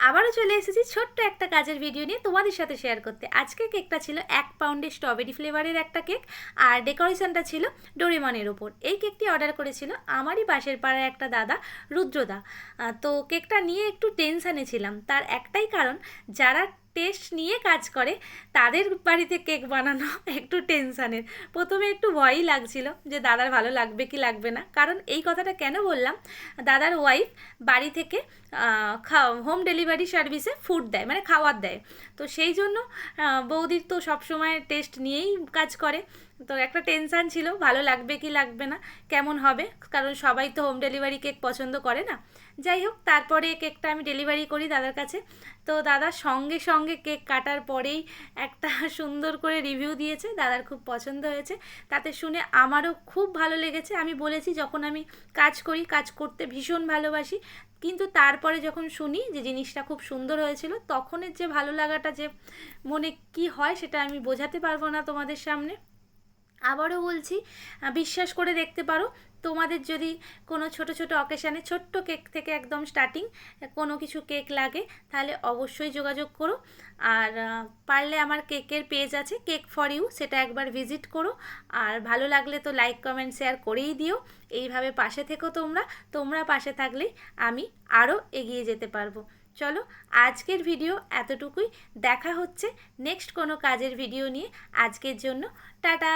আবারও চলে এসেছি ছোট্ট একটা কাজের ভিডিও নিয়ে তোমাদের সাথে শেয়ার করতে। আজকের কেকটা ছিল 1 পাউন্ডের স্ট্রবেরি ফ্লেভারের একটা কেক, আর ডেকোরেশনটা ছিল ডোরেমনের ওপর। এই কেকটি অর্ডার করেছিল আমারই পাশের পাড়ার একটা দাদা, রুদ্রদা। তো কেকটা নিয়ে একটু টেনশানে ছিলাম, তার একটাই কারণ, যারা টেস্ট নিয়ে কাজ করে তাদের বাড়িতে কেক বানানো একটু টেনশানের। প্রথমে একটু ভয়ই লাগছিল যে দাদার ভালো লাগবে কি লাগবে না, কারণ এই কথাটা কেন বললাম, দাদার ওয়াইফ বাড়ি থেকে হোম ডেলিভারি সার্ভিসে ফুড দেয়, মানে খাবার দেয়। তো সেই জন্য বৌদির তো সবসময় টেস্ট নিয়েই কাজ করে। তো একটা টেনশান ছিল ভালো লাগবে কি লাগবে না, কেমন হবে, কারণ সবাই তো হোম ডেলিভারি কেক পছন্দ করে না। যাই হোক, তারপরে কেকটা আমি ডেলিভারি করি দাদার কাছে। তো দাদা সঙ্গে সঙ্গে কেক কাটার পরেই একটা সুন্দর করে রিভিউ দিয়েছে, দাদার খুব পছন্দ হয়েছে। তাতে শুনে আমারও খুব ভালো লেগেছে। আমি বলেছি যখন আমি কাজ করি, কাজ করতে ভীষণ ভালোবাসি, কিন্তু তারপরে যখন শুনি যে জিনিসটা খুব সুন্দর হয়েছিল, তখনের যে ভালো লাগাটা যে মনে কি হয় সেটা আমি বোঝাতে পারবো না তোমাদের সামনে। আবারও বলছি, বিশ্বাস করে দেখতে পারো। তোমাদের যদি কোনো ছোট ছোট অকেশানে ছোট্ট কেক থেকে একদম স্টার্টিং কোনো কিছু কেক লাগে, তাহলে অবশ্যই যোগাযোগ করো। আর পারলে আমার কেকের পেজ আছে কেক ফর ইউ, সেটা একবার ভিজিট করো। আর ভালো লাগলে তো লাইক কমেন্ট শেয়ার করেই দিও। এইভাবে পাশে থেকো তোমরা। তোমরা পাশে থাকলেই আমি আরও এগিয়ে যেতে পারবো। চলো, আজকের ভিডিও এতটুকুই। দেখা হচ্ছে নেক্সট কোনো কাজের ভিডিও নিয়ে। আজকের জন্য টাটা।